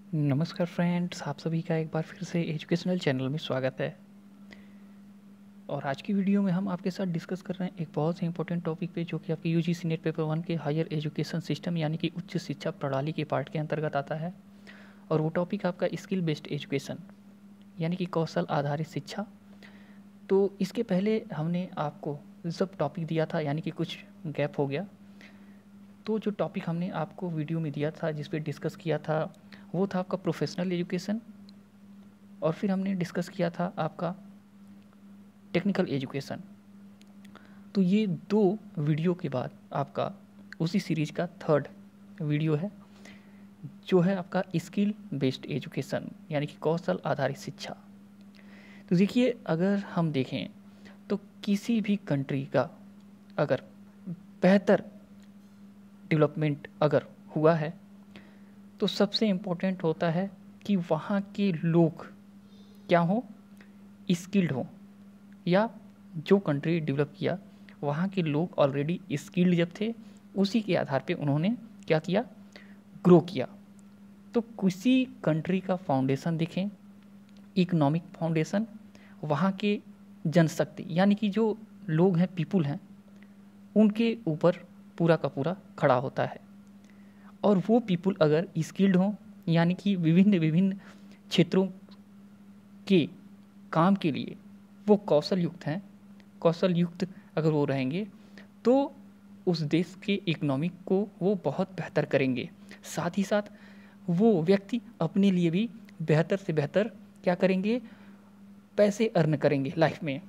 नमस्कार फ्रेंड्स, आप सभी का एक बार फिर से एजुकेशनल चैनल में स्वागत है। और आज की वीडियो में हम आपके साथ डिस्कस कर रहे हैं एक बहुत ही इंपॉर्टेंट टॉपिक पे, जो कि आपके यूजीसी नेट पेपर 1 के हायर एजुकेशन सिस्टम यानी कि उच्च शिक्षा प्रणाली के पार्ट के अंतर्गत आता है। और वो टॉपिक आपका स्किल बेस्ड एजुकेशन यानी कि कौशल आधारित शिक्षा। तो इसके पहले हमने आपको जब टॉपिक दिया था, यानी कि कुछ गैप हो गया, तो जो टॉपिक हमने आपको वीडियो में दिया था जिस पे डिस्कस किया था वो था आपका प्रोफेशनल एजुकेशन। और फिर हमने डिस्कस किया था आपका टेक्निकल एजुकेशन। तो ये दो वीडियो के बाद आपका उसी सीरीज का थर्ड वीडियो है, जो है आपका स्किल बेस्ड एजुकेशन यानी कि कौशल आधारित शिक्षा। तो देखिए, अगर हम देखें तो किसी भी कंट्री का अगर बेहतर डेवलपमेंट अगर हुआ है तो सबसे इम्पोर्टेंट होता है कि वहाँ के लोग क्या हों, स्किल्ड हों। या जो कंट्री डेवलप किया वहाँ के लोग ऑलरेडी स्किल्ड जब थे, उसी के आधार पे उन्होंने क्या किया, ग्रो किया। तो किसी कंट्री का फाउंडेशन देखें, इकोनॉमिक फाउंडेशन, वहाँ के जनशक्ति यानी कि जो लोग हैं, पीपुल हैं, उनके ऊपर पूरा का पूरा खड़ा होता है। और वो पीपुल अगर स्किल्ड हों यानी कि विभिन्न विभिन्न क्षेत्रों के काम के लिए वो कौशल युक्त हैं, कौशल युक्त अगर वो रहेंगे तो उस देश के इकोनॉमिक को वो बहुत बेहतर करेंगे। साथ ही साथ वो व्यक्ति अपने लिए भी बेहतर से बेहतर क्या करेंगे, पैसे अर्न करेंगे लाइफ में,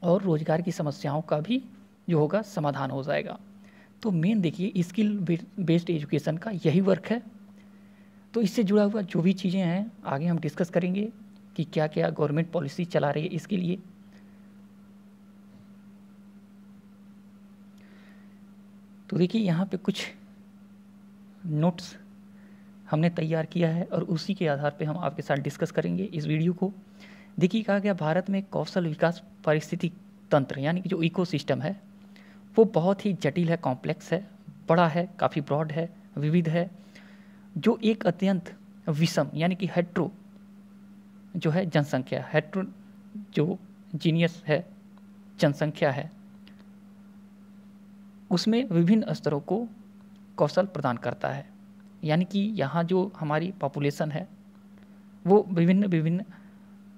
और रोजगार की समस्याओं का भी जो होगा समाधान हो जाएगा। तो मेन देखिए, स्किल बेस्ड एजुकेशन का यही वर्क है। तो इससे जुड़ा हुआ जो भी चीज़ें हैं आगे हम डिस्कस करेंगे कि क्या क्या गवर्नमेंट पॉलिसी चला रही है इसके लिए। तो देखिए, यहाँ पे कुछ नोट्स हमने तैयार किया है और उसी के आधार पे हम आपके साथ डिस्कस करेंगे इस वीडियो को। देखिए, कहा गया भारत में कौशल विकास पारिस्थितिक तंत्र यानी कि जो इकोसिस्टम है वो बहुत ही जटिल है, कॉम्प्लेक्स है, बड़ा है, काफ़ी ब्रॉड है, विविध है, जो एक अत्यंत विषम यानी कि हेट्रो जो है जनसंख्या, हेट्रो जो जीनियस है जनसंख्या है, उसमें विभिन्न स्तरों को कौशल प्रदान करता है। यानी कि यहाँ जो हमारी पॉपुलेशन है वो विभिन्न विभिन्न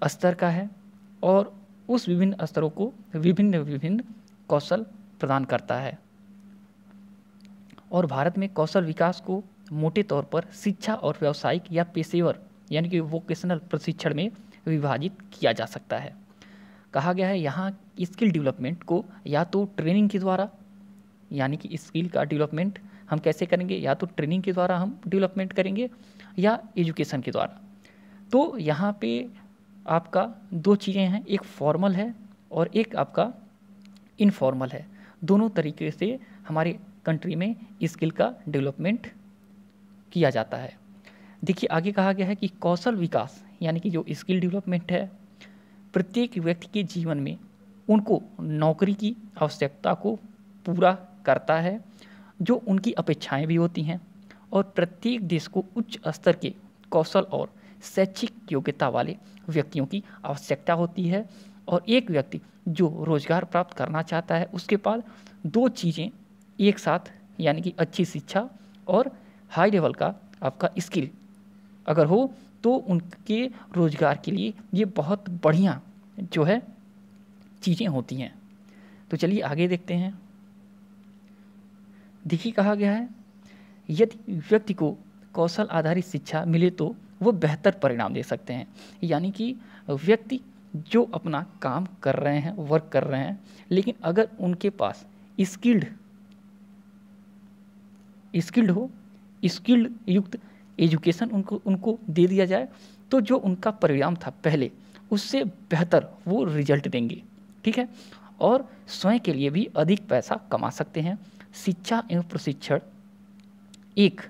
स्तर का है और उस विभिन्न स्तरों को विभिन्न विभिन्न कौशल प्रदान करता है। और भारत में कौशल विकास को मोटे तौर पर शिक्षा और व्यावसायिक या पेशेवर यानी कि वोकेशनल प्रशिक्षण में विभाजित किया जा सकता है। कहा गया है यहाँ स्किल डेवलपमेंट को या तो ट्रेनिंग के द्वारा, यानी कि स्किल का डेवलपमेंट हम कैसे करेंगे, या तो ट्रेनिंग के द्वारा हम डेवलपमेंट करेंगे या एजुकेशन के द्वारा। तो यहाँ पे आपका दो चीज़ें हैं, एक फॉर्मल है और एक आपका इनफॉर्मल है। दोनों तरीके से हमारे कंट्री में स्किल का डेवलपमेंट किया जाता है। देखिए, आगे कहा गया है कि कौशल विकास यानी कि जो स्किल डेवलपमेंट है, प्रत्येक व्यक्ति के जीवन में उनको नौकरी की आवश्यकता को पूरा करता है, जो उनकी अपेक्षाएं भी होती हैं। और प्रत्येक देश को उच्च स्तर के कौशल और शैक्षिक योग्यता वाले व्यक्तियों की आवश्यकता होती है। और एक व्यक्ति जो रोजगार प्राप्त करना चाहता है उसके पास दो चीज़ें एक साथ, यानी कि अच्छी शिक्षा और हाई लेवल का आपका स्किल अगर हो तो उनके रोजगार के लिए ये बहुत बढ़िया जो है चीज़ें होती हैं। तो चलिए आगे देखते हैं। देखिए, कहा गया है यदि व्यक्ति को कौशल आधारित शिक्षा मिले तो वो बेहतर परिणाम दे सकते हैं। यानी कि व्यक्ति जो अपना काम कर रहे हैं, वर्क कर रहे हैं, लेकिन अगर उनके पास स्किल्ड हो, स्किल्ड युक्त एजुकेशन उनको दे दिया जाए तो जो उनका परिणाम था पहले उससे बेहतर वो रिजल्ट देंगे। ठीक है, और स्वयं के लिए भी अधिक पैसा कमा सकते हैं। शिक्षा एवं प्रशिक्षण एक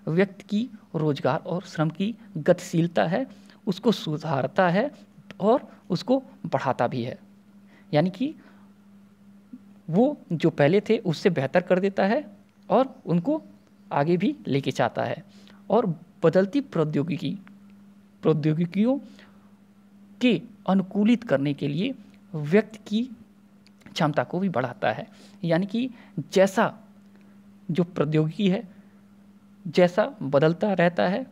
व्यक्ति की रोजगार और श्रम की गतिशीलता है, उसको सुधारता है और उसको बढ़ाता भी है। यानी कि वो जो पहले थे उससे बेहतर कर देता है और उनको आगे भी लेके जाता है। और बदलती प्रौद्योगिकियों के अनुकूलित करने के लिए व्यक्ति की क्षमता को भी बढ़ाता है। यानी कि जैसा जो प्रौद्योगिकी है, जैसा बदलता रहता है,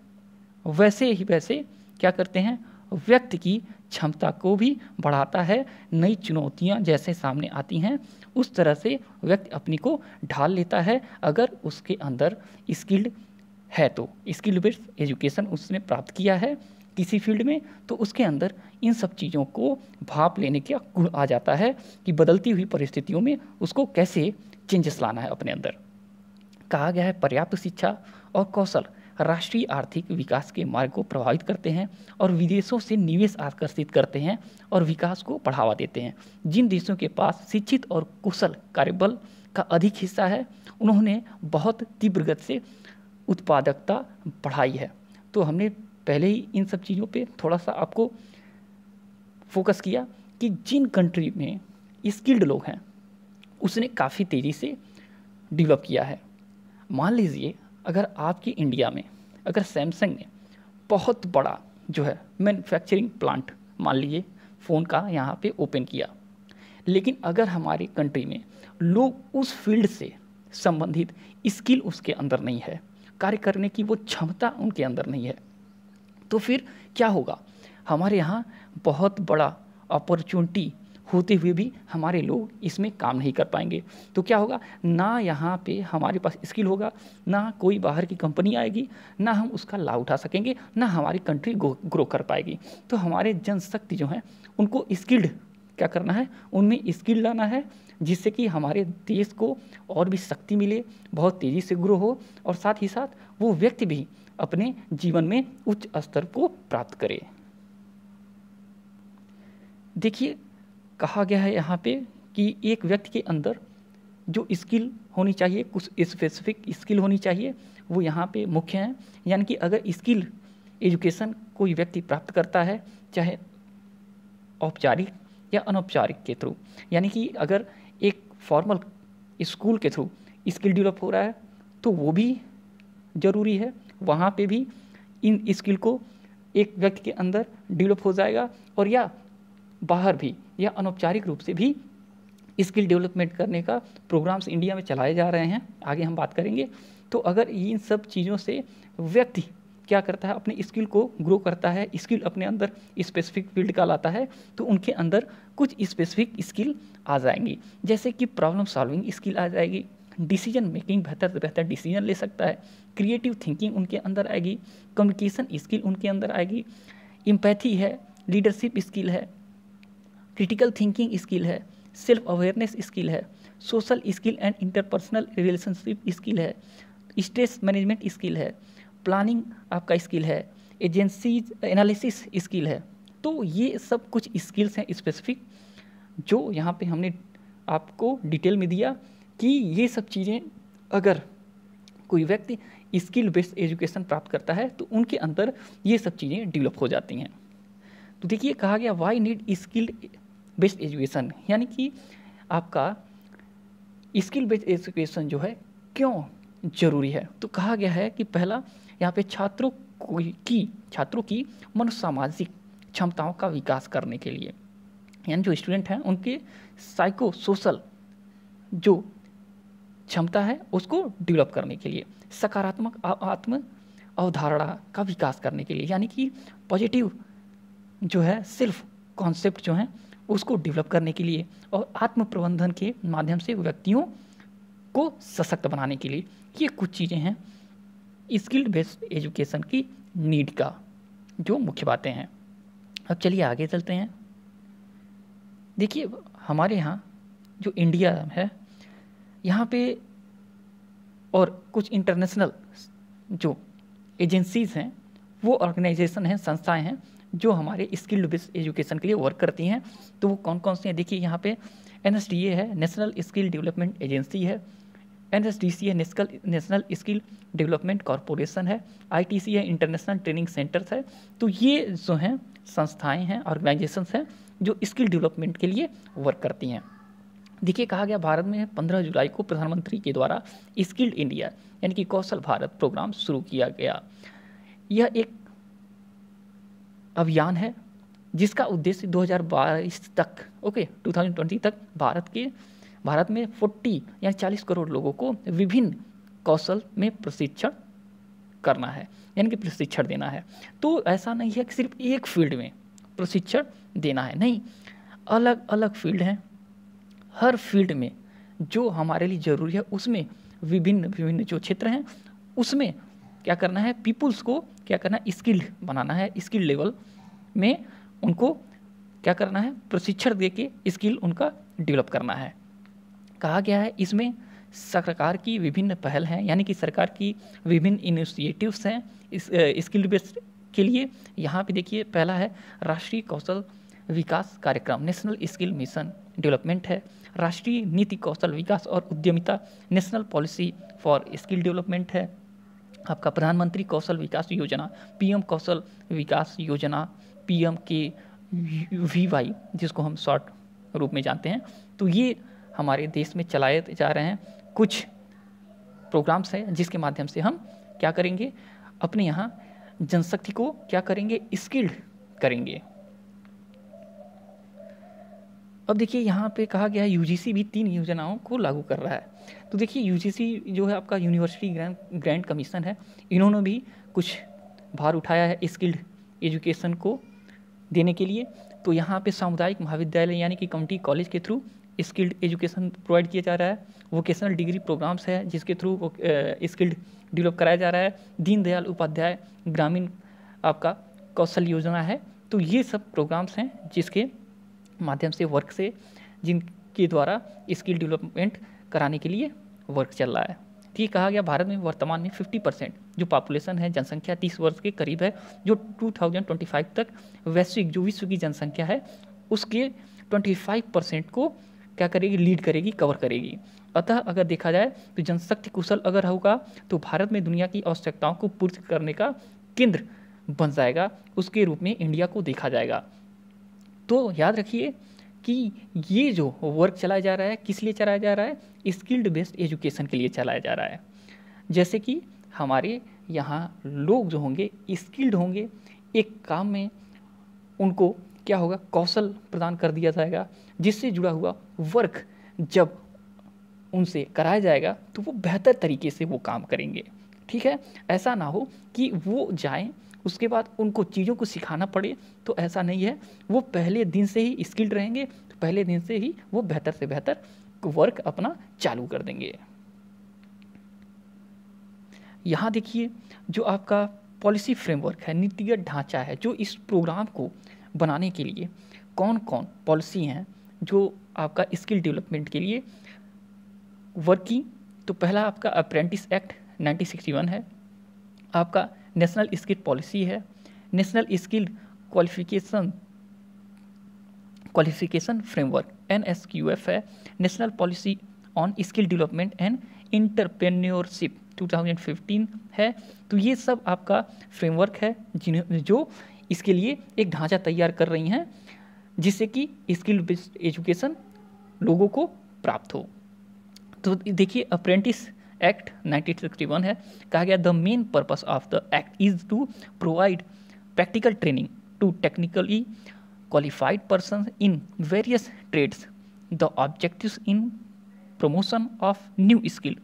वैसे क्या करते हैं, व्यक्ति की क्षमता को भी बढ़ाता है। नई चुनौतियां जैसे सामने आती हैं, उस तरह से व्यक्ति अपनी को ढाल लेता है। अगर उसके अंदर स्किल्ड है तो स्किल बेस्ड एजुकेशन उसने प्राप्त किया है किसी फील्ड में, तो उसके अंदर इन सब चीज़ों को भाप लेने का गुण आ जाता है कि बदलती हुई परिस्थितियों में उसको कैसे चेंजेस लाना है अपने अंदर। कहा गया है पर्याप्त शिक्षा और कौशल राष्ट्रीय आर्थिक विकास के मार्ग को प्रभावित करते हैं और विदेशों से निवेश आकर्षित करते हैं और विकास को बढ़ावा देते हैं। जिन देशों के पास शिक्षित और कुशल कार्यबल का अधिक हिस्सा है, उन्होंने बहुत तीव्र गति से उत्पादकता बढ़ाई है। तो हमने पहले ही इन सब चीज़ों पे थोड़ा सा आपको फोकस किया कि जिन कंट्री में स्किल्ड लोग हैं उसने काफ़ी तेज़ी से डेवलप किया है। मान लीजिए अगर आपकी इंडिया में अगर सैमसंग ने बहुत बड़ा जो है मैन्युफैक्चरिंग प्लांट मान लीजिए फ़ोन का यहाँ पे ओपन किया, लेकिन अगर हमारी कंट्री में लोग उस फील्ड से संबंधित स्किल उसके अंदर नहीं है, कार्य करने की वो क्षमता उनके अंदर नहीं है, तो फिर क्या होगा, हमारे यहाँ बहुत बड़ा अपॉर्चुनिटी होते हुए भी हमारे लोग इसमें काम नहीं कर पाएंगे। तो क्या होगा, ना यहाँ पे हमारे पास स्किल होगा, ना कोई बाहर की कंपनी आएगी, ना हम उसका लाभ उठा सकेंगे, ना हमारी कंट्री ग्रो कर पाएगी। तो हमारे जनशक्ति जो है उनको स्किल्ड क्या करना है, उनमें स्किल लाना है, जिससे कि हमारे देश को और भी शक्ति मिले, बहुत तेज़ी से ग्रो हो और साथ ही साथ वो व्यक्ति भी अपने जीवन में उच्च स्तर को प्राप्त करे। देखिए कहा गया है यहाँ पे कि एक व्यक्ति के अंदर जो स्किल होनी चाहिए, कुछ स्पेसिफिक स्किल होनी चाहिए, वो यहाँ पे मुख्य हैं। यानी कि अगर स्किल एजुकेशन कोई व्यक्ति प्राप्त करता है, चाहे औपचारिक या अनौपचारिक के थ्रू, यानी कि अगर एक फॉर्मल स्कूल के थ्रू स्किल डेवलप हो रहा है तो वो भी ज़रूरी है, वहाँ पे भी इन स्किल को एक व्यक्ति के अंदर डेवलप हो जाएगा। और या बाहर भी या अनौपचारिक रूप से भी स्किल डेवलपमेंट करने का प्रोग्राम्स इंडिया में चलाए जा रहे हैं, आगे हम बात करेंगे। तो अगर इन सब चीज़ों से व्यक्ति क्या करता है, अपने स्किल को ग्रो करता है, स्किल अपने अंदर स्पेसिफिक फील्ड का लाता है, तो उनके अंदर कुछ स्पेसिफिक स्किल आ जाएंगी, जैसे कि प्रॉब्लम सॉल्विंग स्किल आ जाएगी, डिसीजन मेकिंग बेहतर से बेहतर डिसीजन ले सकता है, क्रिएटिव थिंकिंग उनके अंदर आएगी, कम्युनिकेशन स्किल उनके अंदर आएगी, एम्पैथी है, लीडरशिप स्किल है, क्रिटिकल थिंकिंग स्किल है, सेल्फ अवेयरनेस स्किल है, social skill and interpersonal relationship skill है, स्ट्रेस मैनेजमेंट स्किल है, प्लानिंग आपका स्किल है, एजेंसीज एनालिसिस स्किल है। तो ये सब कुछ स्किल्स हैं स्पेसिफिक, जो यहाँ पे हमने आपको डिटेल में दिया कि ये सब चीज़ें अगर कोई व्यक्ति स्किल बेस्ड एजुकेशन प्राप्त करता है तो उनके अंदर ये सब चीज़ें डेवलप हो जाती हैं। तो देखिए कहा गया why need skill based education, यानी कि आपका स्किल बेस्ड एजुकेशन जो है क्यों ज़रूरी है। तो कहा गया है कि पहला यहाँ पे छात्रों की मनोसामाजिक क्षमताओं का विकास करने के लिए, यानी जो स्टूडेंट हैं उनके साइको सोशल जो क्षमता है उसको डेवलप करने के लिए, सकारात्मक आत्म अवधारणा का विकास करने के लिए, यानी कि पॉजिटिव जो है सेल्फ कॉन्सेप्ट जो है उसको डेवलप करने के लिए, और आत्म प्रबंधन के माध्यम से व्यक्तियों को सशक्त बनाने के लिए। ये कुछ चीज़ें हैं स्किल बेस्ड एजुकेशन की नीड का जो मुख्य बातें हैं। अब चलिए आगे चलते हैं। देखिए हमारे यहाँ जो इंडिया है, यहाँ पे और कुछ इंटरनेशनल जो एजेंसीज़ हैं, वो ऑर्गेनाइजेशन हैं, संस्थाएं हैं जो हमारे स्किल बेस्ड एजुकेशन के लिए वर्क करती हैं। तो वो कौन कौन सी हैं, देखिए यहाँ पे NSDA है, नेशनल स्किल डेवलपमेंट एजेंसी है, NSDC है, नेशनल स्किल डेवलपमेंट कॉरपोरेशन है, ITC है, इंटरनेशनल ट्रेनिंग सेंटर्स है। तो ये जो हैं संस्थाएं हैं, ऑर्गेनाइजेशंस हैं जो स्किल डेवलपमेंट के लिए वर्क करती हैं। देखिए कहा गया भारत में 15 जुलाई को प्रधानमंत्री के द्वारा स्किल्ड इंडिया यानी कि कौशल भारत प्रोग्राम शुरू किया गया। यह एक अभियान है जिसका उद्देश्य 2022 तक 2020 तक भारत में 40 या 40 करोड़ लोगों को विभिन्न कौशल में प्रशिक्षण करना है, यानी कि प्रशिक्षण देना है। तो ऐसा नहीं है कि सिर्फ एक फील्ड में प्रशिक्षण देना है, नहीं, अलग अलग फील्ड हैं। हर फील्ड में जो हमारे लिए ज़रूरी है उसमें विभिन्न जो क्षेत्र हैं उसमें क्या करना है, पीपुल्स को क्या करना है, स्किल्ड बनाना है। स्किल लेवल में उनको क्या करना है, प्रशिक्षण देके स्किल उनका डेवलप करना है। कहा गया है इसमें सरकार की विभिन्न पहल हैं, यानी कि सरकार की विभिन्न इनिशिएटिव्स हैं इस स्किल बेस्ड के लिए। यहाँ पे देखिए पहला है राष्ट्रीय कौशल विकास कार्यक्रम, नेशनल स्किल मिशन डेवलपमेंट है। राष्ट्रीय नीति कौशल विकास और उद्यमिता, national policy for skill development है। आपका प्रधानमंत्री कौशल विकास योजना, पीएम कौशल विकास योजना, PMKVY जिसको हम शॉर्ट रूप में जानते हैं। तो ये हमारे देश में चलाए जा रहे हैं कुछ प्रोग्राम्स हैं जिसके माध्यम से हम क्या करेंगे, अपने यहाँ जनशक्ति को क्या करेंगे, स्किल्ड करेंगे। अब देखिए यहाँ पे कहा गया है यूजीसी भी 3 योजनाओं को लागू कर रहा है। तो देखिए यूजीसी जो है आपका यूनिवर्सिटी ग्रांट कमीशन है, इन्होंने भी कुछ भार उठाया है स्किल्ड एजुकेशन को देने के लिए। तो यहाँ पे सामुदायिक महाविद्यालय यानी कि कम्युनिटी कॉलेज के थ्रू स्किल्ड एजुकेशन प्रोवाइड किया जा रहा है। वोकेशनल डिग्री प्रोग्राम्स है जिसके थ्रू स्किल्ड डेवलप कराया जा रहा है। दीनदयाल उपाध्याय ग्रामीण आपका कौशल योजना है। तो ये सब प्रोग्राम्स हैं जिसके माध्यम से वर्क से जिनके द्वारा स्किल डेवलपमेंट कराने के लिए वर्क चल रहा है। तो ये कहा गया भारत में वर्तमान में 50% जो पॉपुलेशन है, जनसंख्या 30 वर्ष के करीब है, जो 2025 तक वैश्विक जो विश्व की जनसंख्या है उसके 25% को क्या करेगी, लीड करेगी, कवर करेगी। अतः अगर देखा जाए तो जनशक्ति कुशल अगर होगा तो भारत में दुनिया की आवश्यकताओं को पूर्ति करने का केंद्र बन जाएगा, उसके रूप में इंडिया को देखा जाएगा। तो याद रखिए कि ये जो वर्क चलाया जा रहा है किस लिए चलाया जा रहा है, स्किल्ड बेस्ड एजुकेशन के लिए चलाया जा रहा है। जैसे कि हमारे यहाँ लोग जो होंगे स्किल्ड होंगे, एक काम में उनको क्या होगा, कौशल प्रदान कर दिया जाएगा, जिससे जुड़ा हुआ वर्क जब उनसे कराया जाएगा तो वो बेहतर तरीके से वो काम करेंगे। ठीक है, ऐसा ना हो कि वो जाएं उसके बाद उनको चीज़ों को सिखाना पड़े, तो ऐसा नहीं है। वो पहले दिन से ही स्किल्ड रहेंगे तो पहले दिन से ही वो बेहतर से बेहतर वर्क अपना चालू कर देंगे। यहाँ देखिए जो आपका पॉलिसी फ्रेमवर्क है, नीतिगत ढांचा है, जो इस प्रोग्राम को बनाने के लिए कौन कौन पॉलिसी हैं जो आपका स्किल डेवलपमेंट के लिए वर्किंग। तो पहला आपका अप्रेंटिस एक्ट 1961 है, आपका नेशनल स्किल पॉलिसी है, national skill qualification framework NSQF है, national policy on skill development and entrepreneurship 2015 है। तो ये सब आपका फ्रेमवर्क है जो इसके लिए एक ढांचा तैयार कर रही हैं जिससे कि स्किल बेस्ड एजुकेशन लोगों को प्राप्त हो। तो देखिए अप्रेंटिस एक्ट 1961 है, कहा गया the main purpose of the act is to provide practical training to technically qualified person in various trades, the objectives in promotion of new skill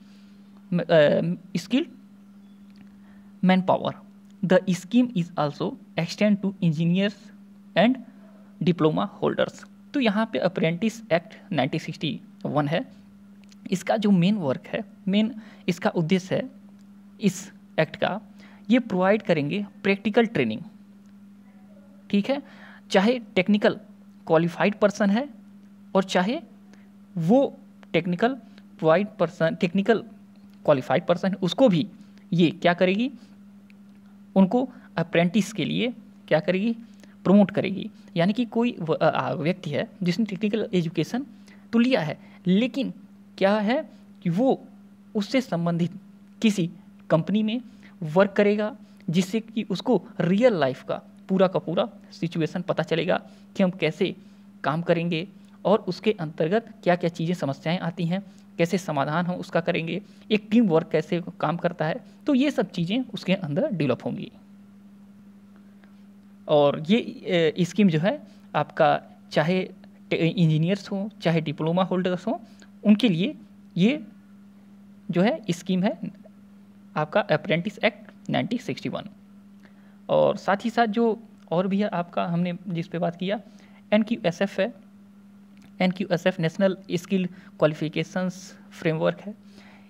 man power. The scheme is also extend to engineers and diploma holders. तो यहाँ पे apprentice act 1961 है, इसका जो main work है, main इसका उद्देश्य है इस एक्ट का, ये प्रोवाइड करेंगे प्रैक्टिकल ट्रेनिंग। ठीक है, चाहे टेक्निकल क्वालिफाइड पर्सन है और चाहे वो टेक्निकल क्वालिफाइड पर्सन है, उसको भी ये क्या करेगी, उनको अप्रेंटिस के लिए क्या करेगी, प्रमोट करेगी। यानी कि कोई व्यक्ति है जिसने टेक्निकल एजुकेशन तो लिया है, लेकिन क्या है कि वो उससे संबंधित किसी कंपनी में वर्क करेगा जिससे कि उसको रियल लाइफ का पूरा सिचुएशन पता चलेगा कि हम कैसे काम करेंगे और उसके अंतर्गत क्या क्या चीज़ें समस्याएं आती हैं, कैसे समाधान हम उसका करेंगे, एक टीम वर्क कैसे काम करता है। तो ये सब चीज़ें उसके अंदर डेवलप होंगी। और ये स्कीम जो है आपका चाहे इंजीनियर्स हों चाहे डिप्लोमा होल्डर्स हों, उनके लिए ये जो है स्कीम है आपका अप्रेंटिस एक्ट 1961। और साथ ही साथ जो और भी है आपका, हमने जिस पे बात किया, NQSF है। NQSF national skill qualifications framework है।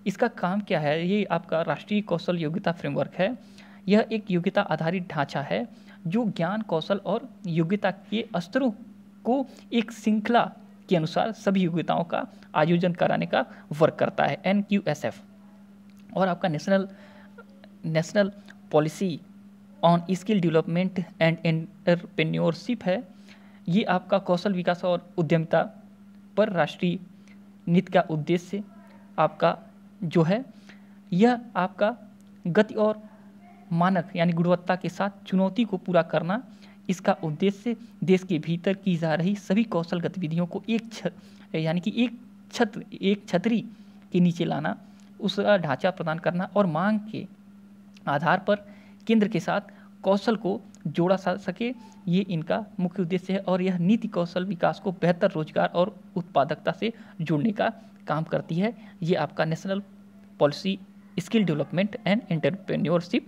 इसका काम क्या है? ये आपका राष्ट्रीय कौशल योग्यता फ्रेमवर्क है। यह एक योग्यता आधारित ढांचा है जो ज्ञान, कौशल और योग्यता के स्तरों को एक श्रृंखला के अनुसार सभी योग्यताओं का आयोजन कराने का वर्क करता है, NQSF। और आपका national policy on skill development and entrepreneurship है। ये आपका कौशल विकास और उद्यमिता पर राष्ट्रीय नीति का उद्देश्य आपका जो है, यह आपका गति और मानक यानी गुणवत्ता के साथ चुनौती को पूरा करना। इसका उद्देश्य देश के भीतर की जा रही सभी कौशल गतिविधियों को एक छतरी के नीचे लाना, उसका ढांचा प्रदान करना और मांग के आधार पर केंद्र के साथ कौशल को जोड़ा जा सके, ये इनका मुख्य उद्देश्य है। और यह नीति कौशल विकास को बेहतर रोजगार और उत्पादकता से जोड़ने का काम करती है। ये आपका national policy skill development and entrepreneurship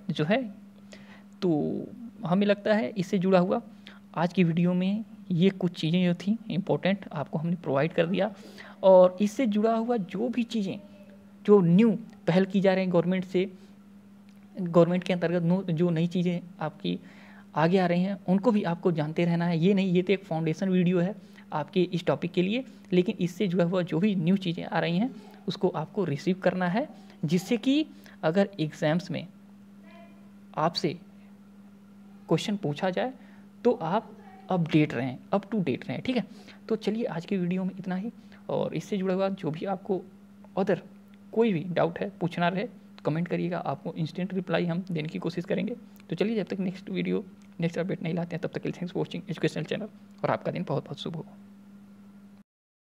जो है। तो हमें लगता है इससे जुड़ा हुआ आज की वीडियो में ये कुछ चीज़ें जो थी इम्पोर्टेंट आपको हमने प्रोवाइड कर दिया। और इससे जुड़ा हुआ जो भी चीज़ें जो न्यू पहल की जा रही हैं गवर्नमेंट से, गवर्नमेंट के अंतर्गत जो नई चीज़ें आपकी आगे आ रही हैं, उनको भी आपको जानते रहना है। ये नहीं, ये तो एक फाउंडेशन वीडियो है आपके इस टॉपिक के लिए, लेकिन इससे जुड़ा हुआ जो भी न्यू चीज़ें आ रही हैं उसको आपको रिसीव करना है, जिससे कि अगर एग्ज़ाम्स में आपसे क्वेश्चन पूछा जाए तो आप अप टू डेट रहें। ठीक है, तो चलिए आज की वीडियो में इतना ही। और इससे जुड़ा हुआ जो भी आपको अदर कोई भी डाउट है, पूछना रहे, कमेंट करिएगा, आपको इंस्टेंट रिप्लाई हम देने की कोशिश करेंगे। तो चलिए, जब तक नेक्स्ट अपडेट नहीं लाते हैं तब तक के लिए thanks for watching educational channel, और आपका दिन बहुत बहुत शुभ हो।